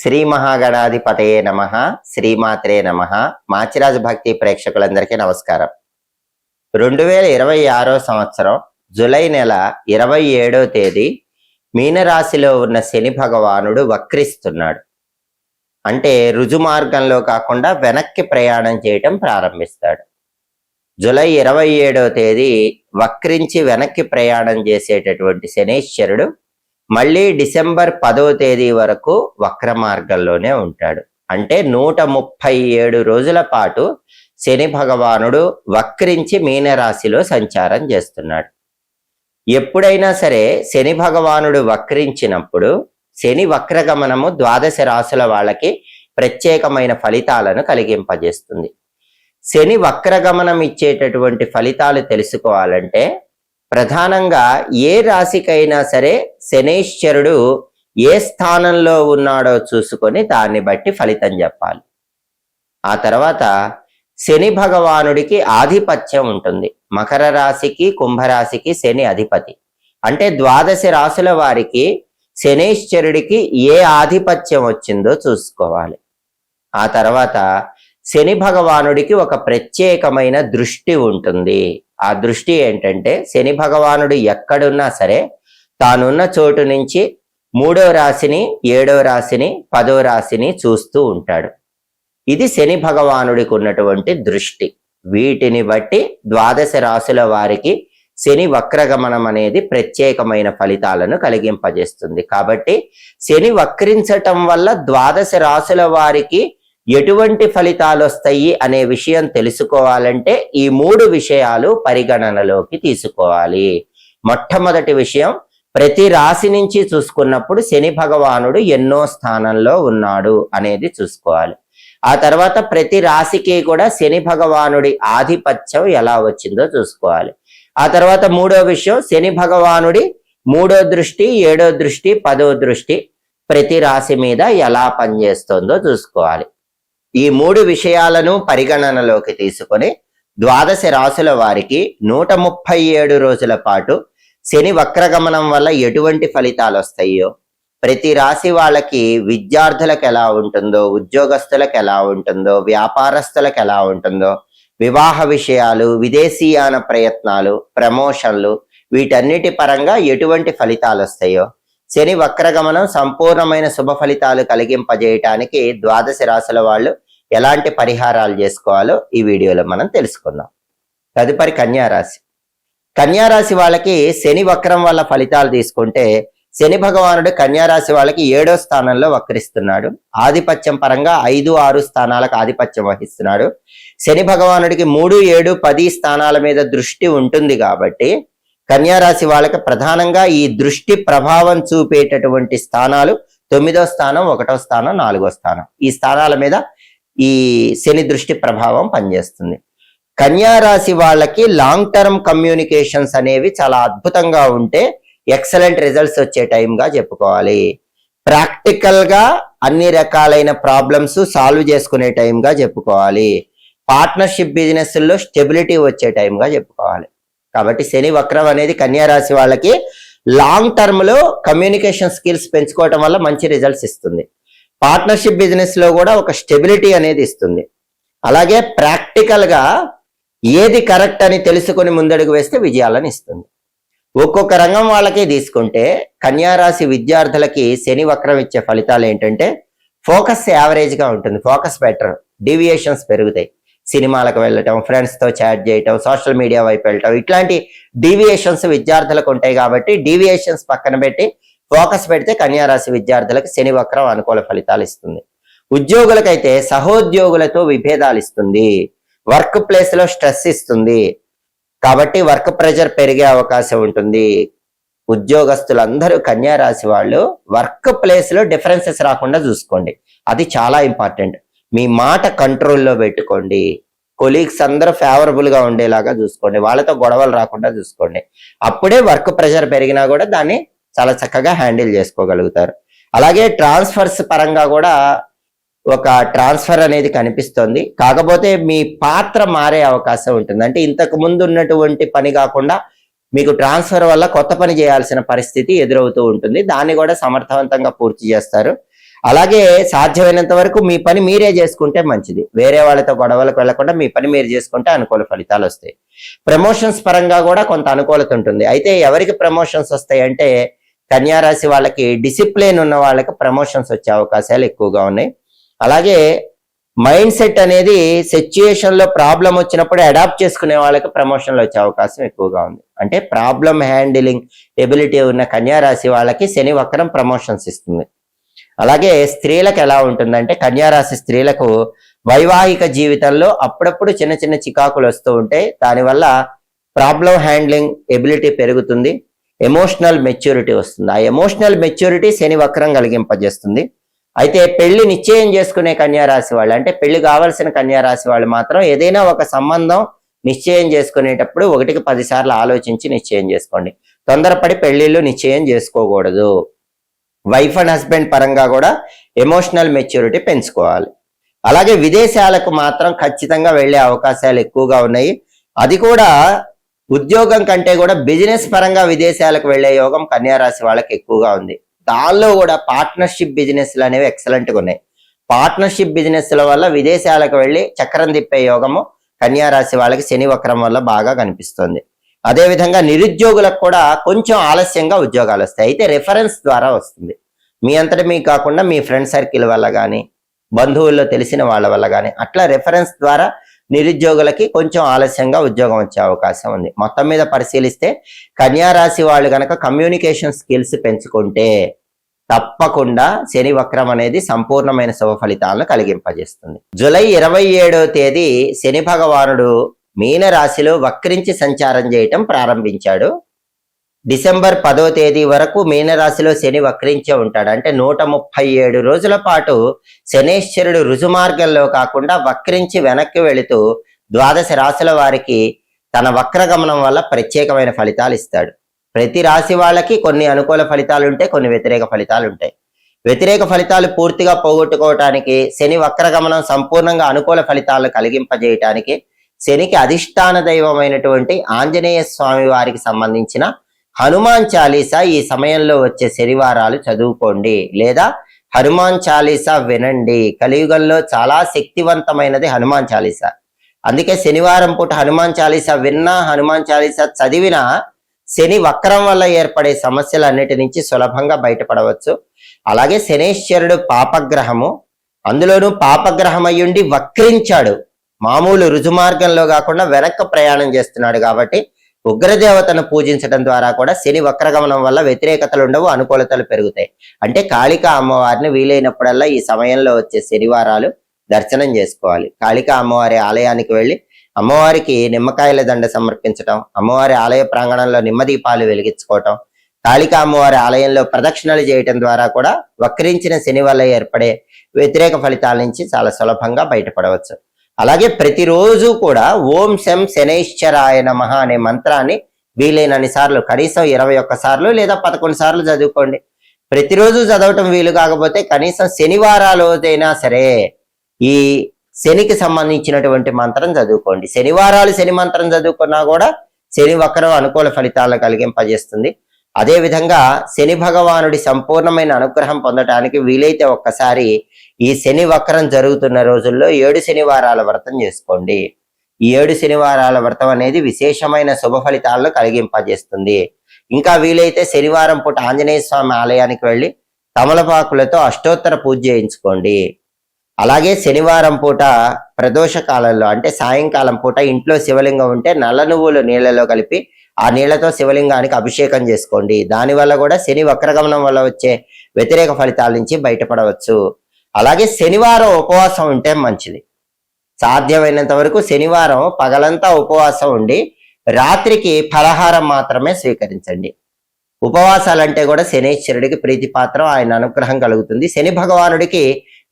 శ్రీ మహాగణాధిపతయే నమః. శ్రీమాత్రే నమః. మాచిరాజు భక్తి ప్రేక్షకులందరికీ నమస్కారం. 2026 సంవత్సరం జూలై నెల 27వ తేదీ మీనరాశిలో ఉన్న శని భగవానుడు వక్రిస్తున్నాడు. అంటే రుజు మార్గంలో కాకుండా వెనక్కి ప్రయాణం చేయటం ప్రారంభిస్తాడు. జూలై 27వ తేదీ వక్రించి వెనక్కి ప్రయాణం చేసేటటువంటి శనేశ్వరుడు మళ్ళీ డిసెంబర్ 10వ తేదీ వరకు వక్ర మార్గంలోనే ఉంటాడు. అంటే 137 రోజుల పాటు శని భగవానుడు వక్రించి మీనరాశిలో సంచారం చేస్తున్నాడు. ఎప్పుడైనా సరే శని భగవానుడు వక్రించినప్పుడు శని వక్రగమనము ద్వాదశ రాశుల వాళ్ళకి ప్రత్యేకమైన ఫలితాలను కలిగింపజేస్తుంది. శని వక్రగమనం ఇచ్చేటటువంటి ఫలితాలు తెలుసుకోవాలంటే ప్రధానంగా ఏ రాశికైనా సరే శనేశ్వరుడు ఏ స్థానంలో ఉన్నాడో చూసుకొని దాన్ని బట్టి ఫలితం చెప్పాలి. ఆ తర్వాత శని భగవానుడికి ఆధిపత్యం ఉంటుంది. మకర రాశికి కుంభరాశికి శని అధిపతి. అంటే ద్వాదశ రాశుల వారికి శనేశ్వరుడికి ఏ ఆధిపత్యం వచ్చిందో చూసుకోవాలి. ఆ తర్వాత శని భగవానుడికి ఒక ప్రత్యేకమైన దృష్టి ఉంటుంది. ఆ దృష్టి ఏంటంటే శని భగవానుడు ఎక్కడున్నా సరే తానున్న చోటు నుంచి 3వ రాశిని 7వ రాశిని 10వ రాశిని చూస్తూ ఉంటాడు. ఇది శని భగవానుడికి ఉన్నటువంటి దృష్టి. వీటిని బట్టి ద్వాదశ రాశుల వారికి శని వక్రగమనం అనేది ప్రత్యేకమైన ఫలితాలను కలిగింపజేస్తుంది. కాబట్టి శని వక్రించటం వల్ల ద్వాదశ రాశుల వారికి ఎటువంటి ఫలితాలు వస్తాయి అనే విషయం తెలుసుకోవాలంటే ఈ 3 విషయాలు పరిగణనలోకి తీసుకోవాలి. మొట్టమొదటి విషయం, ప్రతి రాశి నుంచి చూసుకున్నప్పుడు శని భగవానుడు ఎన్నో స్థానంలో ఉన్నాడు అనేది చూసుకోవాలి. ఆ తర్వాత ప్రతి రాశికి కూడా శని భగవానుడి ఆధిపత్యం ఎలా వచ్చిందో చూసుకోవాలి. ఆ తర్వాత 3వ విషయం, శని భగవానుడి 3వ దృష్టి 7వ దృష్టి 10వ దృష్టి ప్రతి రాశి మీద ఎలా పనిచేస్తుందో చూసుకోవాలి. ఈ 3 విషయాలను పరిగణనలోకి తీసుకొని ద్వాదశ రాశుల వారికి 137 రోజుల పాటు శని వక్రగమనం వల్ల ఎటువంటి ఫలితాలు వస్తాయో, ప్రతి రాశి వాళ్ళకి విద్యార్థులకు ఎలా ఉంటుందో, ఉద్యోగస్తులకు ఎలా ఉంటుందో, వ్యాపారస్తులకు ఎలా ఉంటుందో, వివాహ విషయాలు, విదేశీయాన ప్రయత్నాలు, ప్రమోషన్లు, వీటన్నిటి పరంగా ఎటువంటి ఫలితాలు వస్తాయో, శని వక్రగమనం సంపూర్ణమైన శుభ ఫలితాలు కలిగింపజేయటానికి ద్వాదశ రాశుల వాళ్ళు ఎలాంటి పరిహారాలు చేసుకోవాలో ఈ వీడియోలో మనం తెలుసుకుందాం. తదుపరి కన్యారాశి. కన్యారాశి వాళ్ళకి శని వక్రం వల్ల ఫలితాలు తీసుకుంటే శని భగవానుడు కన్యారాశి వాళ్ళకి 7వ స్థానంలో వక్రిస్తున్నాడు. ఆధిపత్యం పరంగా 5, 6 స్థానాలకు ఆధిపత్యం వహిస్తున్నాడు. శని భగవానుడికి 3, 7, 10 స్థానాల మీద దృష్టి ఉంటుంది కాబట్టి కన్యారాశి వాళ్ళకి ప్రధానంగా ఈ దృష్టి ప్రభావం చూపేటటువంటి స్థానాలు 9వ స్థానం, 1వ స్థానం, 4వ స్థానం. ఈ స్థానాల మీద ఈ శని దృష్టి ప్రభావం పనిచేస్తుంది. కన్యారాశి వాళ్ళకి లాంగ్ టర్మ్ కమ్యూనికేషన్స్ అనేవి చాలా అద్భుతంగా ఉంటే ఎక్సలెంట్ రిజల్ట్స్ వచ్చే టైంగా చెప్పుకోవాలి. ప్రాక్టికల్ గా అన్ని రకాలైన ప్రాబ్లమ్స్ సాల్వ్ చేసుకునే టైంగా చెప్పుకోవాలి. పార్ట్నర్షిప్ బిజినెస్ లో స్టెబిలిటీ వచ్చే టైంగా చెప్పుకోవాలి. కాబట్టి శని వక్రం అనేది కన్యారాశి వాళ్ళకి లాంగ్ టర్మ్ లో కమ్యూనికేషన్ స్కిల్స్ పెంచుకోవటం వల్ల మంచి రిజల్ట్స్ ఇస్తుంది. పార్ట్నర్షిప్ బిజినెస్ లో కూడా ఒక స్టెబిలిటీ అనేది ఇస్తుంది. అలాగే ప్రాక్టికల్ గా ఏది కరెక్ట్ అని తెలుసుకొని ముందడుగు వేస్తే విజయాలను ఇస్తుంది. ఒక్కొక్క రంగం వాళ్ళకి తీసుకుంటే కన్యారాశి విద్యార్థులకి శని వక్రం ఇచ్చే ఫలితాలు ఏంటంటే ఫోకస్ యావరేజ్ గా ఉంటుంది. ఫోకస్ బెటర్, డీవియేషన్స్ పెరుగుతాయి. సినిమాలకు వెళ్ళటం, ఫ్రెండ్స్ తో చాట్ చేయటం, సోషల్ మీడియా వైపు వెళ్ళటం, ఇట్లాంటి డీవియేషన్స్ విద్యార్థులకు ఉంటాయి. కాబట్టి డీవియేషన్స్ పక్కన పెట్టి ఫోకస్ పెడితే కన్యారాశి విద్యార్థులకు శని వక్రం అనుకూల ఫలితాలు ఇస్తుంది. ఉద్యోగులకైతే సహోద్యోగులతో విభేదాలు ఇస్తుంది. వర్క్ ప్లేస్ లో స్ట్రెస్ ఇస్తుంది. కాబట్టి వర్క్ ప్రెషర్ పెరిగే అవకాశం ఉంటుంది. ఉద్యోగస్తులందరూ కన్యారాశి వాళ్ళు వర్క్ ప్లేస్ లో డిఫరెన్సెస్ రాకుండా చూసుకోండి. అది చాలా ఇంపార్టెంట్. మీ మాట కంట్రోల్లో పెట్టుకోండి. కొలీగ్స్ అందరూ ఫేవరబుల్ గా ఉండేలాగా చూసుకోండి. వాళ్ళతో గొడవలు రాకుండా చూసుకోండి. అప్పుడే వర్క్ ప్రెషర్ పెరిగినా కూడా దాన్ని చాలా చక్కగా హ్యాండిల్ చేసుకోగలుగుతారు. అలాగే ట్రాన్స్ఫర్స్ పరంగా కూడా ఒక ట్రాన్స్ఫర్ అనేది కనిపిస్తుంది. కాకపోతే మీ పాత్ర మారే అవకాశం ఉంటుంది. అంటే ఇంతకు ముందు ఉన్నటువంటి పని కాకుండా మీకు ట్రాన్స్ఫర్ వల్ల కొత్త పని చేయాల్సిన పరిస్థితి ఎదురవుతూ ఉంటుంది. దాన్ని కూడా సమర్థవంతంగా పూర్తి చేస్తారు. అలాగే సాధ్యమైనంత వరకు మీ పని మీరే చేసుకుంటే మంచిది. వేరే వాళ్ళతో గొడవలకు వెళ్లకుండా మీ పని మీరు చేసుకుంటే అనుకూల ఫలితాలు వస్తాయి. ప్రమోషన్స్ పరంగా కూడా కొంత అనుకూలత ఉంటుంది. అయితే ఎవరికి ప్రమోషన్స్ వస్తాయి అంటే కన్యా రాశి వాళ్ళకి, డిసిప్లిన్ ఉన్న వాళ్ళకి ప్రమోషన్స్ వచ్చే అవకాశాలు ఎక్కువగా ఉన్నాయి. అలాగే మైండ్ సెట్ అనేది సిచ్యుయేషన్ లో ప్రాబ్లం వచ్చినప్పుడు అడాప్ట్ చేసుకునే వాళ్ళకి ప్రమోషన్లు వచ్చే అవకాశం ఎక్కువగా ఉంది. అంటే ప్రాబ్లం హ్యాండిలింగ్ ఎబిలిటీ ఉన్న కన్యా రాశి వాళ్ళకి శని వక్రం ప్రమోషన్స్ ఇస్తుంది. అలాగే స్త్రీలకు ఎలా ఉంటుందంటే కన్యా రాశి స్త్రీలకు వైవాహిక జీవితంలో అప్పుడప్పుడు చిన్న చిన్న చికాకులు వస్తూ ఉంటాయి. దానివల్ల ప్రాబ్లం హ్యాండ్లింగ్ ఎబిలిటీ పెరుగుతుంది, ఎమోషనల్ మెచ్యూరిటీ వస్తుంది. ఆ ఎమోషనల్ మెచ్యూరిటీ శని వక్రం కలిగింపజేస్తుంది. అయితే పెళ్లి నిశ్చయం చేసుకునే కన్యా రాశి వాళ్ళు, అంటే పెళ్లి కావాల్సిన కన్యా రాశి వాళ్ళు మాత్రం ఏదైనా ఒక సంబంధం నిశ్చయం చేసుకునేటప్పుడు 1కి 10 సార్లు ఆలోచించి నిశ్చయం చేసుకోండి. తొందరపడి పెళ్లిళ్ళు నిశ్చయం చేసుకోకూడదు. వైఫ్ అండ్ హస్బెండ్ పరంగా కూడా ఎమోషనల్ మెచ్యూరిటీ పెంచుకోవాలి. అలాగే విదేశాలకు మాత్రం ఖచ్చితంగా వెళ్లే అవకాశాలు ఎక్కువగా ఉన్నాయి. అది కూడా ఉద్యోగం కంటే కూడా బిజినెస్ పరంగా విదేశాలకు వెళ్లే యోగం కన్యా రాశి వాళ్ళకి ఎక్కువగా ఉంది. దానిలో కూడా పార్ట్నర్షిప్ బిజినెస్లు అనేవి ఎక్సలెంట్గా ఉన్నాయి. పార్ట్నర్షిప్ బిజినెస్ల వల్ల విదేశాలకు వెళ్లి చక్రం తిప్పే యోగము కన్యా రాశి వాళ్ళకి శని వక్రం వల్ల బాగా కనిపిస్తుంది. అదేవిధంగా నిరుద్యోగులకు కూడా కొంచెం ఆలస్యంగా ఉద్యోగాలు వస్తాయి. అయితే రిఫరెన్స్ ద్వారా వస్తుంది. మీ అంతటా మీకు కాకుండా మీ ఫ్రెండ్ సర్కిల్ వల్ల కానీ, బంధువుల్లో తెలిసిన వాళ్ళ వల్ల కానీ, అట్లా రిఫరెన్స్ ద్వారా నిరుద్యోగులకి కొంచెం ఆలస్యంగా ఉద్యోగం వచ్చే అవకాశం ఉంది. మొత్తం మీద పరిశీలిస్తే కన్యా రాశి వాళ్ళు కనుక కమ్యూనికేషన్ స్కిల్స్ పెంచుకుంటే తప్పకుండా శని వక్రం అనేది సంపూర్ణమైన శుభ ఫలితాలను కలిగింపజేస్తుంది. జూలై 27వ తేదీ శని భగవానుడు మీన రాశిలో వక్రించి సంచారం చేయటం ప్రారంభించాడు. డిసెంబర్ 10వ తేదీ వరకు మీనరాశిలో శని వక్రించే ఉంటాడు. అంటే 137 రోజుల పాటు శనేశ్వరుడు రుజుమార్గంలో కాకుండా వక్రించి వెనక్కి వెళుతూ ద్వాదశ రాశుల వారికి తన వక్రగమనం వల్ల ప్రత్యేకమైన ఫలితాలు ఇస్తాడు. ప్రతి రాశి వాళ్ళకి కొన్ని అనుకూల ఫలితాలు ఉంటాయి, కొన్ని వ్యతిరేక ఫలితాలు ఉంటాయి. వ్యతిరేక ఫలితాలు పూర్తిగా పోగొట్టుకోవటానికి, శని వక్రగమనం సంపూర్ణంగా అనుకూల ఫలితాలను కలిగింపజేయటానికి శనికి అధిష్టాన దైవమైనటువంటి ఆంజనేయ స్వామి వారికి సంబంధించిన హనుమాన్ చాలీసా ఈ సమయంలో వచ్చే శనివారాలు చదువుకోండి, లేదా హనుమాన్ చాలీసా వినండి. కలియుగంలో చాలా శక్తివంతమైనది హనుమాన్ చాలీసా. అందుకే శనివారం పూట హనుమాన్ చాలీసా విన్నా, హనుమాన్ చాలీసా చదివినా శని వక్రం వల్ల ఏర్పడే సమస్యలన్నిటి నుంచి సులభంగా బయటపడవచ్చు. అలాగే శనేశ్వరుడు పాపగ్రహము, అందులోనూ పాపగ్రహం అయ్యుండి వక్రించాడు. మామూలు రుజుమార్గంలో కాకుండా వెనక్కి ప్రయాణం చేస్తున్నాడు. కాబట్టి ఉగ్రదేవతను పూజించడం ద్వారా కూడా శని వక్రగమనం వల్ల వ్యతిరేకతలు ఉండవు, అనుకూలతలు పెరుగుతాయి. అంటే కాళికా అమ్మవారిని వీలైనప్పుడల్లా ఈ సమయంలో వచ్చే శనివారాలు దర్శనం చేసుకోవాలి. కాళికా అమ్మవారి ఆలయానికి వెళ్ళి అమ్మవారికి నిమ్మకాయల దండ సమర్పించటం, అమ్మవారి ఆలయ ప్రాంగణంలో నిమ్మదీపాలు వెలిగించుకోవటం, కాళికా అమ్మవారి ఆలయంలో ప్రదక్షిణలు చేయటం ద్వారా కూడా వక్రించిన శని వల్ల ఏర్పడే వ్యతిరేక ఫలితాల నుంచి చాలా సులభంగా బయటపడవచ్చు. అలాగే ప్రతిరోజు కూడా ఓం శం శనైశ్చరాయ నమః అనే మంత్రాన్ని వీలైనన్ని సార్లు, కనీసం 21 సార్లు లేదా 11 సార్లు చదువుకోండి. ప్రతిరోజు చదవటం వీలు కాకపోతే కనీసం శనివారాలైనా సరే ఈ శనికి సంబంధించినటువంటి మంత్రం చదువుకోండి. శనివారాలు శని మంత్రం చదువుకున్నా కూడా శని వక్రం అనుకూల ఫలితాలను కలిగింపజేస్తుంది. అదేవిధంగా శని భగవానుడి సంపూర్ణమైన అనుగ్రహం పొందటానికి వీలైతే ఒక్కసారి ఈ శని వక్రం జరుగుతున్న రోజుల్లో 7 శనివారాల వ్రతం చేసుకోండి. ఈ 7 శనివారాల వ్రతం అనేది విశేషమైన శుభ ఫలితాలను కలిగింపజేస్తుంది. ఇంకా వీలైతే శనివారం పూట ఆంజనేయ స్వామి ఆలయానికి వెళ్ళి తమలపాకులతో అష్టోత్తర పూజ చేయించుకోండి. అలాగే శనివారం పూట ప్రదోష కాలంలో, అంటే సాయంకాలం పూట ఇంట్లో శివలింగం ఉంటే నల్ల నువ్వులు నీళ్లలో కలిపి ఆ నీళ్లతో శివలింగానికి అభిషేకం చేసుకోండి. దానివల్ల కూడా శని వక్రగమనం వల్ల వచ్చే వ్యతిరేక ఫలితాల నుంచి బయటపడవచ్చు. అలాగే శనివారం ఉపవాసం ఉంటే మంచిది. సాధ్యమైనంత వరకు శనివారం పగలంతా ఉపవాసం ఉండి రాత్రికి ఫలహారం మాత్రమే స్వీకరించండి. ఉపవాసాలంటే కూడా శనేశ్వరుడికి ప్రీతిపాత్రం, ఆయన అనుగ్రహం కలుగుతుంది. శని భగవానుడికి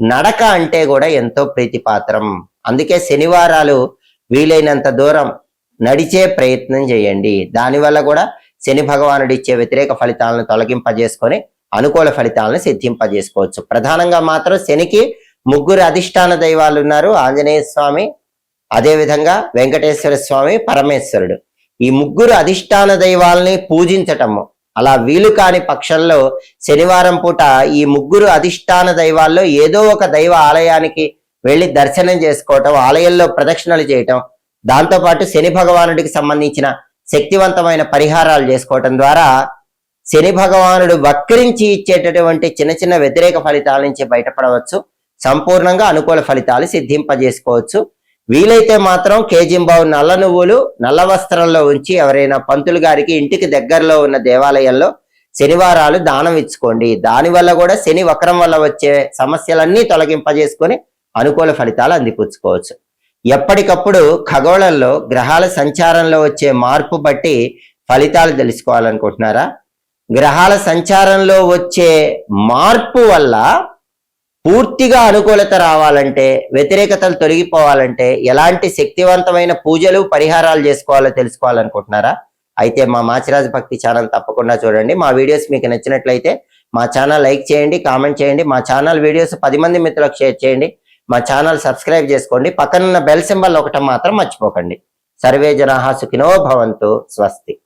నడక అంటే కూడా ఎంతో ప్రీతిపాత్రం. అందుకే శనివారాలు వీలైనంత దూరం నడిచే ప్రయత్నం చేయండి. దానివల్ల కూడా శని భగవానుడు ఇచ్చే వ్యతిరేక ఫలితాలను తొలగింపజేసుకొని అనుకూల ఫలితాలను సిద్ధింపజేసుకోవచ్చు. ప్రధానంగా మాత్రం శనికి 3 అధిష్టాన దైవాలు ఉన్నారు. ఆంజనేయ స్వామి, అదేవిధంగా వెంకటేశ్వర స్వామి, పరమేశ్వరుడు. ఈ 3 అధిష్టాన దైవాలని పూజించటము, అలా వీలు కాని పక్షంలో శనివారం పూట ఈ ముగ్గురు అధిష్టాన దైవాల్లో ఏదో ఒక దైవ ఆలయానికి వెళ్ళి దర్శనం చేసుకోవటం, ఆలయంలో ప్రదక్షిణలు చేయటం, దాంతోపాటు శని భగవానుడికి సంబంధించిన శక్తివంతమైన పరిహారాలు చేసుకోవటం ద్వారా శని భగవానుడు వక్రించి ఇచ్చేటటువంటి చిన్న చిన్న వ్యతిరేక ఫలితాల నుంచి బయటపడవచ్చు. సంపూర్ణంగా అనుకూల ఫలితాలు సిద్ధింపజేసుకోవచ్చు. వీలైతే మాత్రం కేజింబావు నల్ల నువ్వులు నల్ల వస్త్రంలో ఉంచి ఎవరైనా పంతులు గారికి ఇంటికి దగ్గరలో ఉన్న దేవాలయంలో శనివారాలు దానం ఇచ్చుకోండి. దానివల్ల కూడా శని వక్రం వల్ల వచ్చే సమస్యలన్నీ తొలగింపజేసుకొని అనుకూల ఫలితాలు అందిపుచ్చుకోవచ్చు. ఎప్పటికప్పుడు ఖగోళంలో గ్రహాల సంచారంలో వచ్చే మార్పు బట్టి ఫలితాలు తెలుసుకోవాలనుకుంటున్నారా? గ్రహాల సంచారంలో వచ్చే మార్పు వల్ల పూర్తిగా అనుకూలత రావాలంటే, వ్యతిరేకతలు తొలగిపోవాలంటే ఎలాంటి శక్తివంతమైన పూజలు పరిహారాలు చేసుకోవాలో తెలుసుకోవాలనుకుంటున్నారా? అయితే మా మాచిరాజు భక్తి ఛానల్ తప్పకుండా చూడండి. మా వీడియోస్ మీకు నచ్చినట్లయితే మా ఛానల్ లైక్ చేయండి, కామెంట్ చేయండి. మా ఛానల్ వీడియోస్ 10 మంది మిత్రులకు షేర్ చేయండి. మా ఛానల్ సబ్స్క్రైబ్ చేసుకోండి. పక్కనున్న బెల్ సింబల్ ఒకటం మాత్రం మర్చిపోకండి. సర్వే జనాః సుఖినో భవంతు. స్వస్తి.